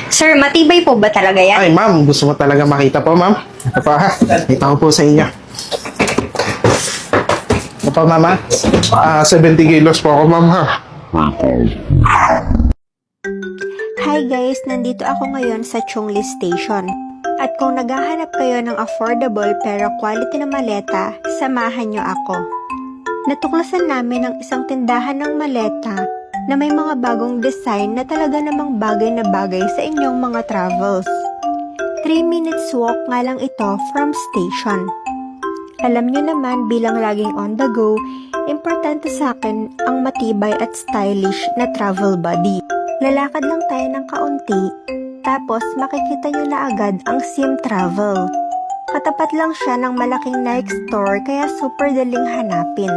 Sir, matibay po ba talaga yan? Ay, ma'am, gusto mo talaga makita po, ma'am? Ito po, ha? Ito ko po sa inyo. Ito po, ma'am, ha? 70 kilos po ako, ma'am, ha? Hi guys, nandito ako ngayon sa Chongli Station. At kung naghahanap kayo ng affordable pero quality na maleta, samahan nyo ako. Natuklasan namin ang isang tindahan ng maleta na may mga bagong design na talaga namang bagay na bagay sa inyong mga travels. 3 minutes walk nga lang ito from station. Alam nyo naman bilang laging on the go, importante sa akin ang matibay at stylish na travel body. Lalakad lang tayo ng kaunti, tapos makikita nyo na agad ang Sim Travel. Katapat lang siya ng malaking Nike store kaya super daling hanapin.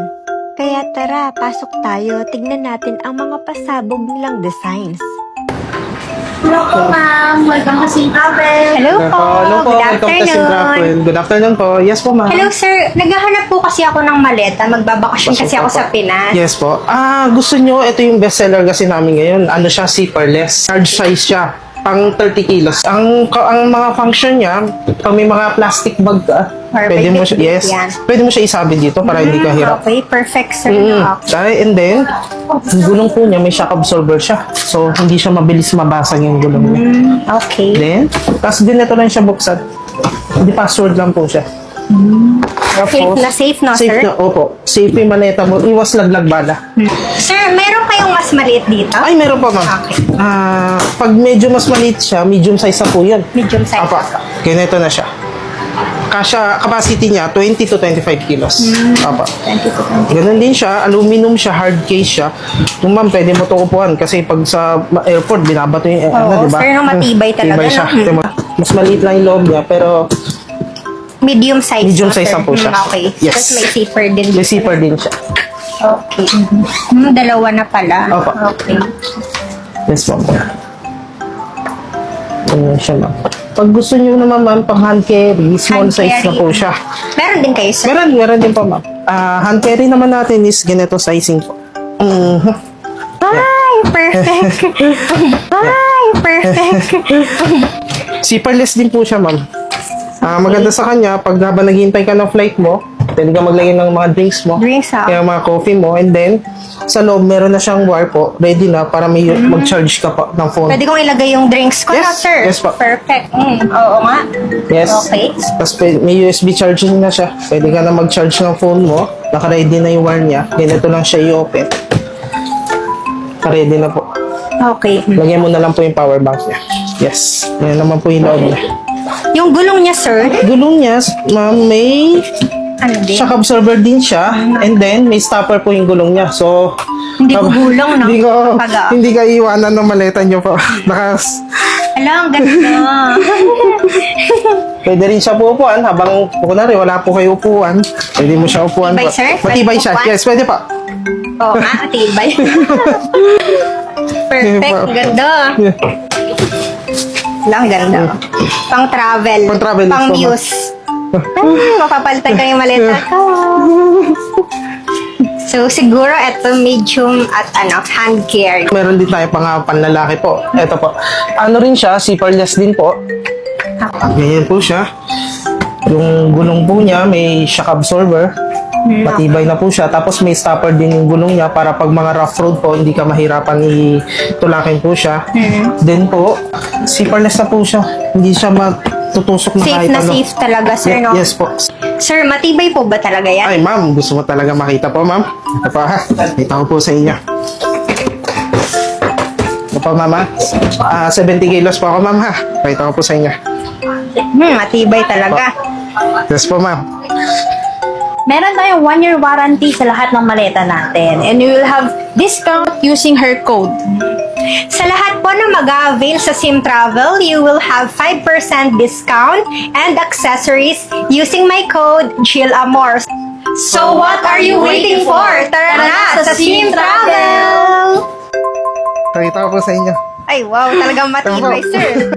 Kaya tara, pasok tayo, tignan natin ang mga pasabog nilang designs. Hello po, ma'am. Welcome to Sim Travel. Hello po, good Welcome to Sim Travel. afternoon. Good afternoon po. Yes po, ma'am. Hello sir, naghahanap po kasi ako ng maleta, magbabakasyon Pasok kasi po ako po. sa Pinas. Yes po. Gusto nyo, ito yung bestseller kasi namin ngayon. Ano siya, zipperless. Large size siya. Pang 30 kilos. Ang mga function niya, pag may mga plastic bag ka, Or pwede may mo siya, bit-bit yes, yan. pwede mo siya isabi dito para hindi ka hirap. Okay, perfect sir. And then, yung gulong po niya, may shock absorber siya. So, hindi siya mabilis mabasag yung gulong niya. Okay. Then, tapos din ito lang siya buksan. Hindi password lang po siya. Safe na sir? Safe na, opo. Safe yung maleta mo. Iwas laglag bala. Sir, meron kayong mas maliit dito? Ay, meron pa, ma'am. Okay. Pag medyo mas maliit siya, medium size na po yan. Medium size. Apa, ganito na siya. Capacity niya, 20 to 25 kilos. Apa. Ganun din siya, aluminum siya, hard case siya. Kung ma'am, pwede mo ito upuan kasi pag sa airport, binabato yung, Oo, diba? sir, nung matibay talaga, Matibay siya. no? Diba? Mas maliit lang yung loob niya, pero Medium size. medium no, size sir? na po siya. Okay. Yes. Tapos may zipper din may dito. zipper din siya. Okay. Dalawa na pala. Opo. Okay. Yes, ma'am. Ganyan siya, ma'am. Pag gusto niyo naman, ma'am, pang hand carry, small Hand size na carry. po siya. Meron din kayo, sir? Meron din po, ma'am. Hand carry naman natin is ganito sizing po. Ay, perfect. Ay, perfect. Zipperless din po siya, ma'am. Maganda sa kanya, pag habang naghihintay ka ng flight mo, pwede ka maglagay ng mga drinks mo. Drinks, ha? Kaya mga coffee mo. And then, sa loob, meron na siyang wire po. Ready na para may mag-charge ka pa ng phone. Pwede kong ilagay yung drinks ko, Yes. no, sir? Yes, po. Perfect. Oo nga. Yes. Okay. Tapos may USB charging na siya. Pwede ka na mag-charge ng phone mo. Naka-ready na yung wire niya. Ganito lang siya i-open. Naka-ready na po. Okay. Lagyan mo na lang po yung power bank niya. Yes. Yan naman po yung loob niya. Yung gulong niya, sir, Gulong niya, ma'am, may ano din? shock absorber din siya. And then, may stopper po yung gulong niya. So, Hindi ko gulong, no? hindi ka iwanan ng maleta niyo po. Alam, ganda. Pwede rin siya po upuan habang, kunwari, wala po kayo upuan. Pwede mo siya upuan Matibay, po. sir? Matibay Pwede siya. upuan? Yes, pwede pa. Oo nga, tibay. Perfect, ganda. Lang, ganda. Pang travel. Pang travel, Pang yes, use. Mapapalitan ko yung maleta ko. So, siguro ito medium at hand carry. Meron din tayo pang panlalaki po. Ito po. Ano rin siya, zipperless din po. Ganyan po siya. Yung gulong po niya, may shock absorber. Matibay na po siya. Tapos may stopper din yung gulong niya para pag mga rough road po, hindi ka mahirapan itulakin po siya. Then po, zipperless na po siya. Hindi siya matutusok na Safe kahit na ano. safe talaga, sir, no? Yes po. Sir, matibay po ba talaga yan? Ay, ma'am, gusto mo talaga makita po, ma'am? Ito po, ha? Ito ko po sa inyo. Ito po, ma'am, ha? 70 kilos po ako, ma'am, ha? Pakita ko po sa inyo. Matibay talaga. Yes po, ma'am. Meron tayong 1-year warranty sa lahat ng maleta natin. And you will have discount using her code. Sa lahat po na mag-avail sa Sim Travel, you will have 5% discount and accessories using my code GILAMOR. So what are you waiting for? Tara na sa Sim Travel! Pakita ko po sa inyo. Ay wow, talagang matibay, sir.